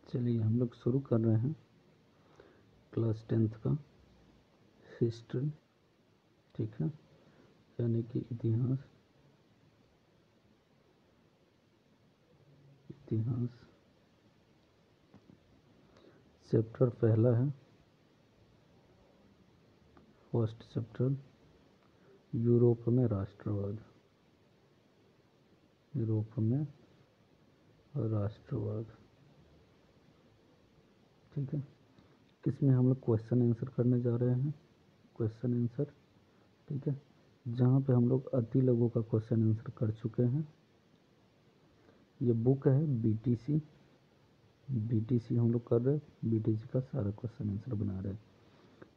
चलिए हम लोग शुरू कर रहे हैं क्लास 10th का हिस्ट्री, ठीक है, यानी कि इतिहास। चैप्टर पहला है फर्स्ट चैप्टर, यूरोप में राष्ट्रवाद। ठीक है, किसमें हम लोग क्वेश्चन आंसर करने जा रहे हैं, क्वेश्चन आंसर। ठीक है, जहाँ पे हम लोग अति लघु का क्वेश्चन आंसर कर चुके हैं। ये बुक है बीटीसी हम लोग कर रहे हैं, बीटीसी का सारा क्वेश्चन आंसर बना रहे हैं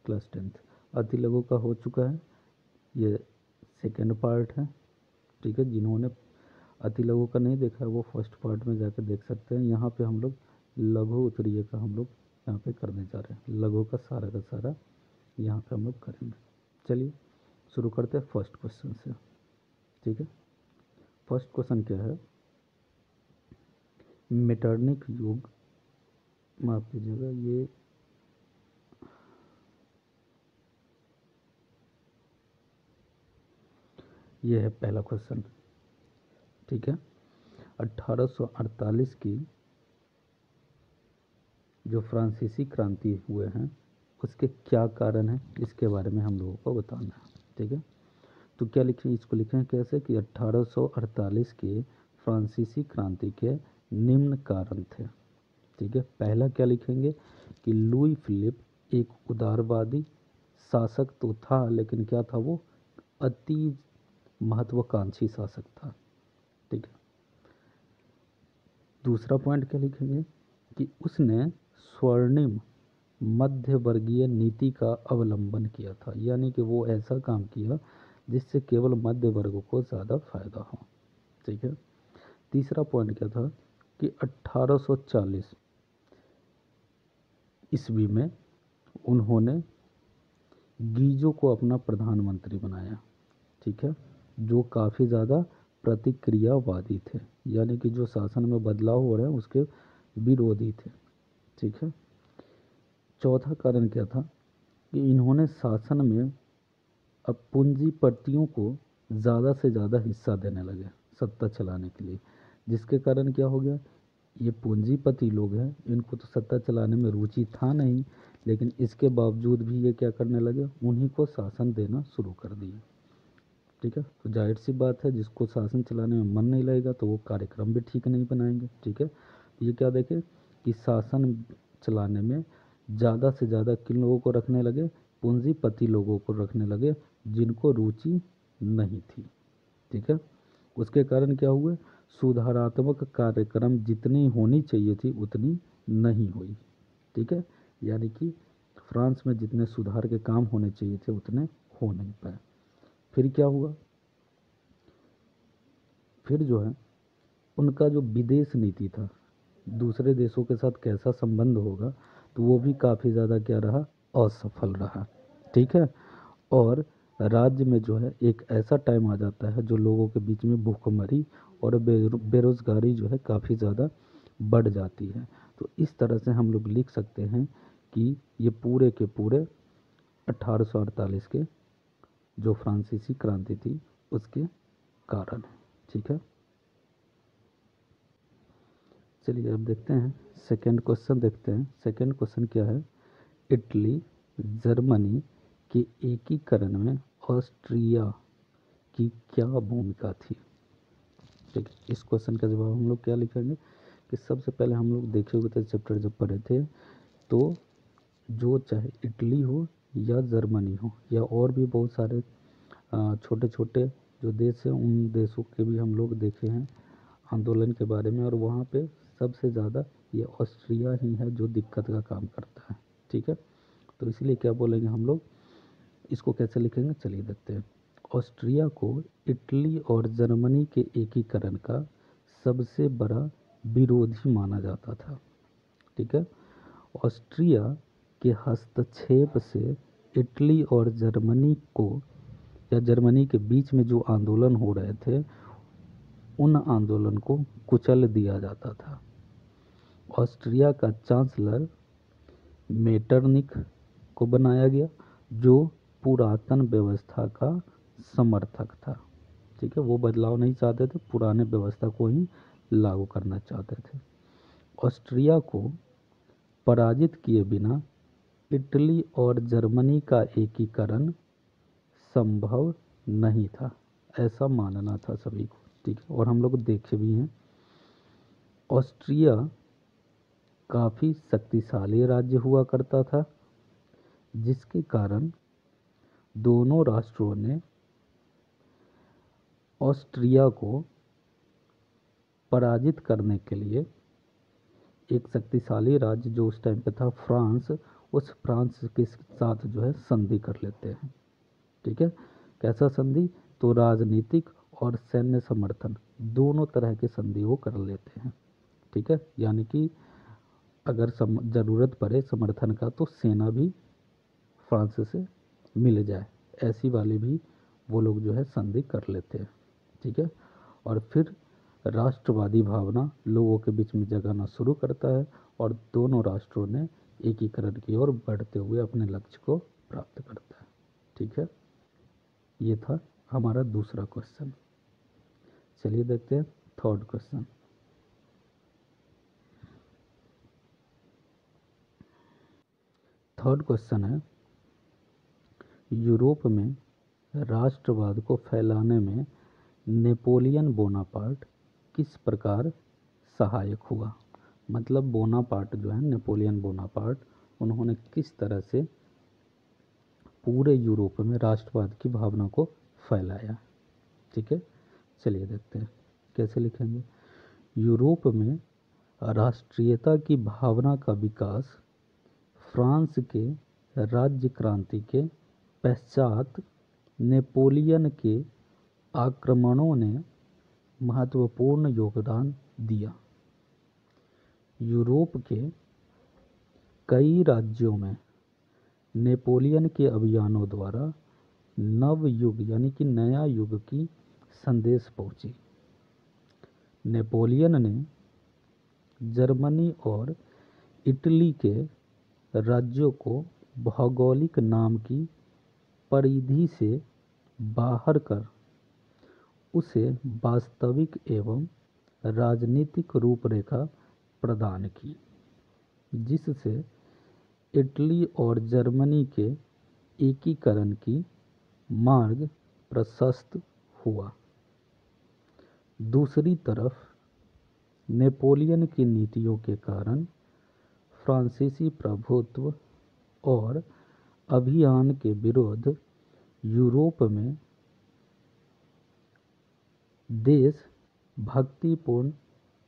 क्लास 10th। अति लघु का हो चुका है, ये सेकेंड पार्ट है। ठीक है, जिन्होंने अति लघु का नहीं देखा है वो फर्स्ट पार्ट में जाकर देख सकते हैं। यहाँ पे हम लोग लघु उत्तरीय का हम लोग यहाँ पे करने जा रहे हैं, लघु का सारा यहाँ पे हम लोग करेंगे। चलिए शुरू करते हैं फर्स्ट क्वेश्चन से। ठीक है, फर्स्ट क्वेश्चन क्या है, मेटरनिक युग, माफ कीजिएगा, ये है पहला क्वेश्चन। ठीक है, 1848 की जो फ्रांसीसी क्रांति हुए हैं उसके क्या कारण हैं, इसके बारे में हम लोगों को बताना है। ठीक है, तो क्या लिखें, इसको लिखें कैसे कि 1848 की फ्रांसीसी क्रांति के निम्न कारण थे। ठीक है, पहला क्या लिखेंगे कि लुई फिलिप एक उदारवादी शासक तो था, लेकिन क्या था, वो अति महत्वाकांक्षी शासक था। ठीक है, दूसरा पॉइंट क्या लिखेंगे कि उसने स्वर्णिम मध्य वर्गीय नीति का अवलंबन किया था, यानी कि वो ऐसा काम किया जिससे केवल मध्य वर्ग को ज़्यादा फायदा हो। ठीक है, तीसरा पॉइंट क्या था कि 1840 ईस्वी में उन्होंने गीजो को अपना प्रधानमंत्री बनाया। ठीक है, जो काफ़ी ज़्यादा प्रतिक्रियावादी थे, यानी कि जो शासन में बदलाव हो रहे हैं उसके विरोधी थे। ठीक है, चौथा कारण क्या था कि इन्होंने शासन में अब पूंजीपतियों को ज़्यादा से ज़्यादा हिस्सा देने लगे सत्ता चलाने के लिए, जिसके कारण क्या हो गया, ये पूंजीपति लोग हैं, इनको तो सत्ता चलाने में रुचि था नहीं, लेकिन इसके बावजूद भी ये क्या करने लगे, उन्हीं को शासन देना शुरू कर दिए। ठीक है, तो जाहिर सी बात है, जिसको शासन चलाने में मन नहीं लगेगा तो वो कार्यक्रम भी ठीक नहीं बनाएंगे। ठीक है, ये क्या देखें कि शासन चलाने में ज़्यादा से ज़्यादा किन लोगों को रखने लगे, पूंजीपति लोगों को रखने लगे, जिनको रुचि नहीं थी। ठीक है, उसके कारण क्या हुए, सुधारात्मक कार्यक्रम जितनी होनी चाहिए थी उतनी नहीं हुई। ठीक है, यानी कि फ्रांस में जितने सुधार के काम होने चाहिए थे उतने हो नहीं पाए। फिर क्या हुआ, फिर जो है उनका जो विदेश नीति था, दूसरे देशों के साथ कैसा संबंध होगा, तो वो भी काफ़ी ज़्यादा क्या रहा, असफल रहा। ठीक है, और राज्य में जो है एक ऐसा टाइम आ जाता है जो लोगों के बीच में भूखमरी और बेरोज़गारी जो है काफ़ी ज़्यादा बढ़ जाती है। तो इस तरह से हम लोग लिख सकते हैं कि ये पूरे के पूरे 1848 के जो फ्रांसीसी क्रांति थी उसके कारण है। ठीक है, चलिए अब देखते हैं सेकंड क्वेश्चन। देखते हैं सेकंड क्वेश्चन क्या है, इटली जर्मनी के एकीकरण में ऑस्ट्रिया की क्या भूमिका थी। ठीक है, इस क्वेश्चन का जवाब हम लोग क्या लिखेंगे कि सबसे पहले हम लोग देखे हुए थे चैप्टर जब पढ़े थे, तो जो चाहे इटली हो या जर्मनी हो या और भी बहुत सारे छोटे छोटे जो देश हैं, उन देशों के भी हम लोग देखे हैं आंदोलन के बारे में, और वहाँ पे सबसे ज़्यादा ये ऑस्ट्रिया ही है जो दिक्कत का काम करता है। ठीक है, तो इसलिए क्या बोलेंगे हम लोग, इसको कैसे लिखेंगे, चलिए देखते हैं। ऑस्ट्रिया को इटली और जर्मनी के एकीकरण का सबसे बड़ा विरोधी माना जाता था। ठीक है, ऑस्ट्रिया के हस्तक्षेप से इटली और जर्मनी को या जर्मनी के बीच में जो आंदोलन हो रहे थे उन आंदोलन को कुचल दिया जाता था। ऑस्ट्रिया का चांसलर मेटरनिख को बनाया गया, जो पुरातन व्यवस्था का समर्थक था। ठीक है, वो बदलाव नहीं चाहते थे, पुराने व्यवस्था को ही लागू करना चाहते थे। ऑस्ट्रिया को पराजित किए बिना इटली और जर्मनी का एकीकरण संभव नहीं था, ऐसा मानना था सभी को। ठीक है, और हम लोग देखे भी हैं, ऑस्ट्रिया काफ़ी शक्तिशाली राज्य हुआ करता था, जिसके कारण दोनों राष्ट्रों ने ऑस्ट्रिया को पराजित करने के लिए एक शक्तिशाली राज्य जो उस टाइम पे था फ्रांस, उस फ्रांस के साथ जो है संधि कर लेते हैं। ठीक है, कैसा संधि? तो राजनीतिक और सैन्य समर्थन दोनों तरह के संधि वो कर लेते हैं। ठीक है, यानी कि अगर ज़रूरत पड़े समर्थन का तो सेना भी फ्रांस से मिल जाए, ऐसी वाली भी वो लोग जो है संधि कर लेते हैं। ठीक है, और फिर राष्ट्रवादी भावना लोगों के बीच में जगाना शुरू करता है और दोनों राष्ट्रों ने एकीकरण की ओर बढ़ते हुए अपने लक्ष्य को प्राप्त करता है। ठीक है, ये था हमारा दूसरा क्वेश्चन। चलिए देखते हैं थर्ड क्वेश्चन। थर्ड क्वेश्चन है, यूरोप में राष्ट्रवाद को फैलाने में नेपोलियन बोनापार्ट किस प्रकार सहायक हुआ? मतलब बोनापार्ट जो है, नेपोलियन बोनापार्ट, उन्होंने किस तरह से पूरे यूरोप में राष्ट्रवाद की भावना को फैलाया? ठीक है, चलिए देखते हैं कैसे लिखेंगे। यूरोप में राष्ट्रीयता की भावना का विकास फ्रांस के राज्य क्रांति के पश्चात नेपोलियन के आक्रमणों ने महत्वपूर्ण योगदान दिया। यूरोप के कई राज्यों में नेपोलियन के अभियानों द्वारा नव युग यानी कि नया युग की संदेश पहुंची। नेपोलियन ने जर्मनी और इटली के राज्यों को भौगोलिक नाम की परिधि से बाहर कर उसे वास्तविक एवं राजनीतिक रूपरेखा प्रदान की, जिससे इटली और जर्मनी के एकीकरण की मार्ग प्रशस्त हुआ। दूसरी तरफ नेपोलियन की नीतियों के कारण फ्रांसीसी प्रभुत्व और अभियान के विरुद्ध यूरोप में देश भक्तिपूर्ण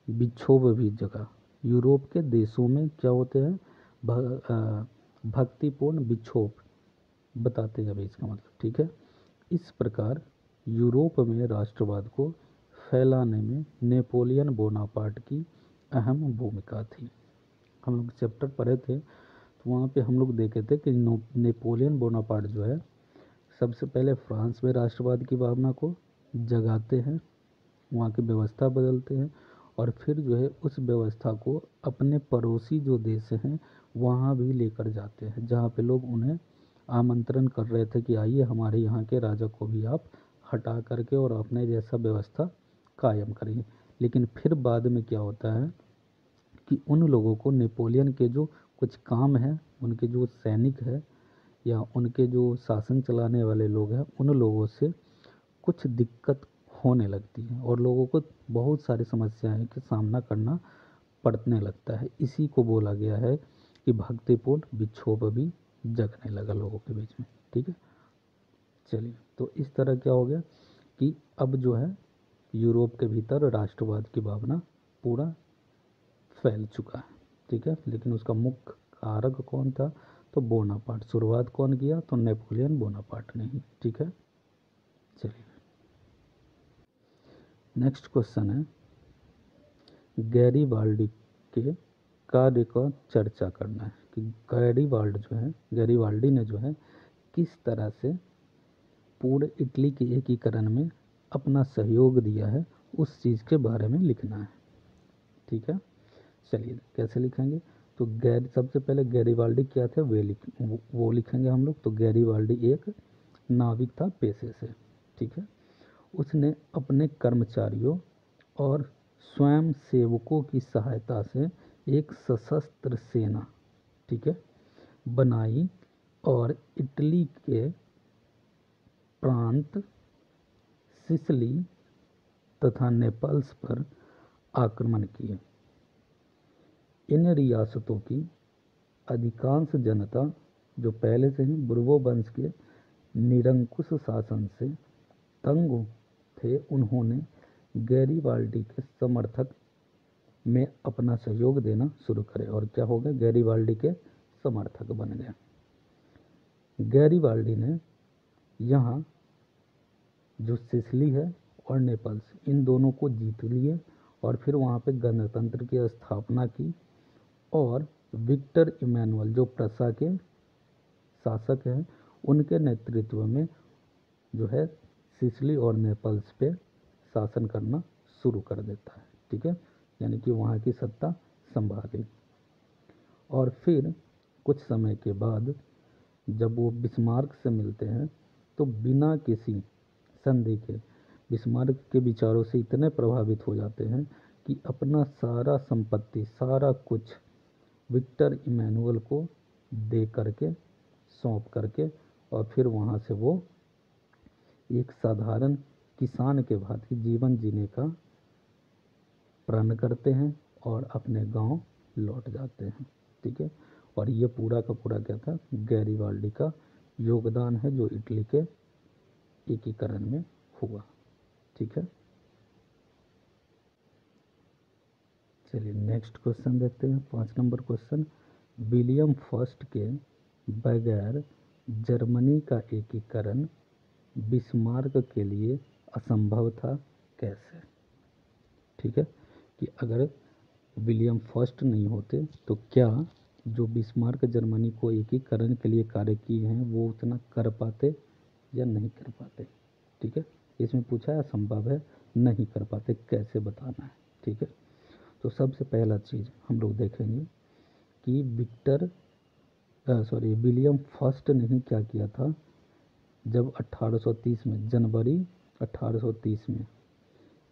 विक्षोभ भी जगा। यूरोप के देशों में क्या होते हैं? भक्तिपूर्ण विक्षोभ बताते हैं अभी इसका मतलब। ठीक है, इस प्रकार यूरोप में राष्ट्रवाद को फैलाने में नेपोलियन बोनापार्ट की अहम भूमिका थी। हम लोग चैप्टर पढ़े थे तो वहाँ पे हम लोग देखे थे कि नेपोलियन बोनापार्ट जो है सबसे पहले फ्रांस में राष्ट्रवाद की भावना को जगाते हैं, वहाँ की व्यवस्था बदलते हैं और फिर जो है उस व्यवस्था को अपने पड़ोसी जो देश हैं वहाँ भी लेकर जाते हैं, जहाँ पे लोग उन्हें आमंत्रण कर रहे थे कि आइए हमारे यहाँ के राजा को भी आप हटा करके और अपने जैसा व्यवस्था कायम करिए। लेकिन फिर बाद में क्या होता है कि उन लोगों को नेपोलियन के जो कुछ काम है, उनके जो सैनिक है या उनके जो शासन चलाने वाले लोग हैं, उन लोगों से कुछ दिक्कत होने लगती है और लोगों को बहुत सारी समस्याएं का सामना करना पड़ने लगता है। इसी को बोला गया है कि भक्तिपूर्ण विक्षोभ भी जगने लगा लोगों के बीच में। ठीक है, चलिए तो इस तरह क्या हो गया कि अब जो है यूरोप के भीतर राष्ट्रवाद की भावना पूरा फैल चुका है। ठीक है, लेकिन उसका मुख्य कारक कौन था? तो बोनापार्ट। शुरुआत कौन किया? तो नेपोलियन बोनापार्ट ने ही। ठीक है, चलिए नेक्स्ट क्वेश्चन है, गैरीबाल्डी के कार्य का चर्चा करना है कि गैरीबाल्डी ने जो है किस तरह से पूरे इटली के एकीकरण में अपना सहयोग दिया है, उस चीज़ के बारे में लिखना है। ठीक है, चलिए कैसे लिखेंगे, तो सबसे पहले गैरिबाल्डी क्या थे वो लिखेंगे हम लोग। तो गैरिबाल्डी एक नाविक था पेशे से, ठीक है। उसने अपने कर्मचारियों और स्वयं सेवकों की सहायता से एक सशस्त्र सेना, ठीक है, बनाई और इटली के प्रांत सिसिली तथा नेपल्स पर आक्रमण किए। इन रियासतों की अधिकांश जनता जो पहले से ही बुर्बो वंश के निरंकुश शासन से तंग थे, उन्होंने गैरिबाल्डी के समर्थक में अपना सहयोग देना शुरू करे और क्या हो गए, गैरिबाल्डी के समर्थक बन गए। गैरिबाल्डी ने यहाँ जो सिसिली है और नेपल्स, इन दोनों को जीत लिए और फिर वहाँ पे गणतंत्र की स्थापना की और विक्टर इमैनुअल जो प्रसा के शासक हैं उनके नेतृत्व में जो है सिसिली और नेपल्स पे शासन करना शुरू कर देता है, ठीक है, यानी कि वहाँ की सत्ता संभाली। और फिर कुछ समय के बाद जब वो बिस्मार्क से मिलते हैं तो बिना किसी संधि के बिस्मार्क के विचारों से इतने प्रभावित हो जाते हैं कि अपना सारा संपत्ति, सारा कुछ विक्टर इमैनुअल को दे करके, सौंप करके, और फिर वहाँ से वो एक साधारण किसान के भांति जीवन जीने का प्रण करते हैं और अपने गांव लौट जाते हैं, ठीक है। और ये पूरा का पूरा क्या था, गैरिबाल्डी का योगदान है जो इटली के एकीकरण में हुआ, ठीक है। चलिए नेक्स्ट क्वेश्चन देखते हैं, 5 नंबर क्वेश्चन। विलियम फर्स्ट के बगैर जर्मनी का एकीकरण बिस्मार्क के लिए असंभव था, कैसे, ठीक है, कि अगर विलियम फर्स्ट नहीं होते तो क्या जो बिस्मार्क जर्मनी को एकीकरण के लिए कार्य किए हैं वो उतना कर पाते या नहीं कर पाते, ठीक है। इसमें पूछा है असंभव है, नहीं कर पाते, कैसे बताना है, ठीक है। तो सबसे पहला चीज़ हम लोग देखेंगे कि विलियम फर्स्ट ने क्या किया था। जब 1830 में, जनवरी 1830 में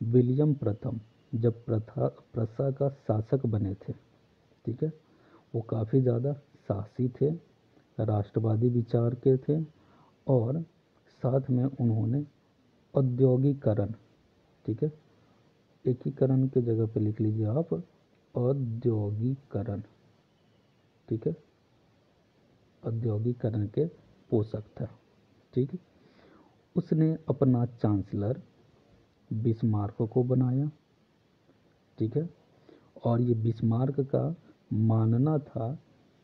विलियम प्रथम जब प्रसा का शासक बने थे, ठीक है, वो काफ़ी ज़्यादा साहसी थे, राष्ट्रवादी विचार के थे और साथ में उन्होंने औद्योगिकरण, ठीक है, एकीकरण के जगह पे लिख लीजिए आप औद्योगिकरण, ठीक है, औद्योगिकरण के पोषक था, ठीक है। उसने अपना चांसलर बिस्मार्क को बनाया, ठीक है, और ये बिस्मार्क का मानना था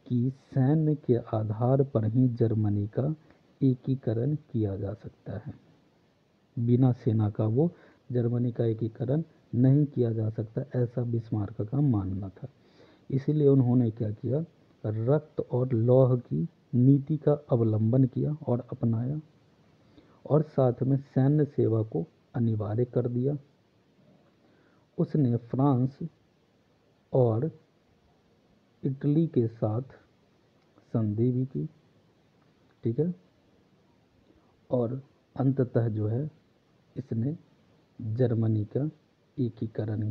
कि सैन्य के आधार पर ही जर्मनी का एकीकरण किया जा सकता है, बिना सेना का वो जर्मनी का एकीकरण नहीं किया जा सकता, ऐसा बिस्मार्क का मानना था। इसीलिए उन्होंने क्या किया, रक्त और लौह की नीति का अवलंबन किया और अपनाया और साथ में सैन्य सेवा को अनिवार्य कर दिया। उसने फ्रांस और इटली के साथ संधि भी की, ठीक है, और अंततः जो है इसने जर्मनी का एकीकरण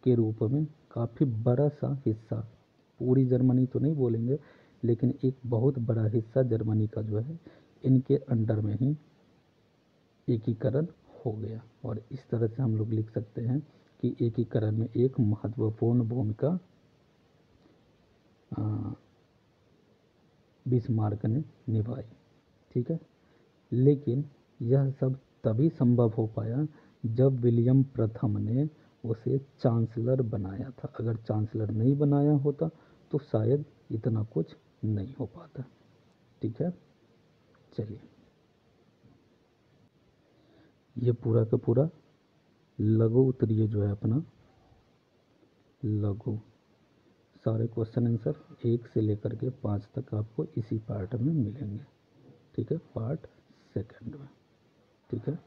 के रूप में काफ़ी बड़ा सा हिस्सा, पूरी जर्मनी तो नहीं बोलेंगे लेकिन एक बहुत बड़ा हिस्सा जर्मनी का जो है इनके अंडर में ही एकीकरण हो गया। और इस तरह से हम लोग लिख सकते हैं कि एकीकरण में एक महत्वपूर्ण भूमिका बिस्मार्क ने निभाई, ठीक है। लेकिन यह सब तभी संभव हो पाया जब विलियम प्रथम ने उसे चांसलर बनाया था। अगर चांसलर नहीं बनाया होता तो शायद इतना कुछ नहीं हो पाता, ठीक है। चलिए ये पूरा का पूरा लघु उत्तरीय जो है अपना लघु, सारे क्वेश्चन आंसर 1 से लेकर के 5 तक आपको इसी पार्ट में मिलेंगे, ठीक है, पार्ट सेकंड में, ठीक है।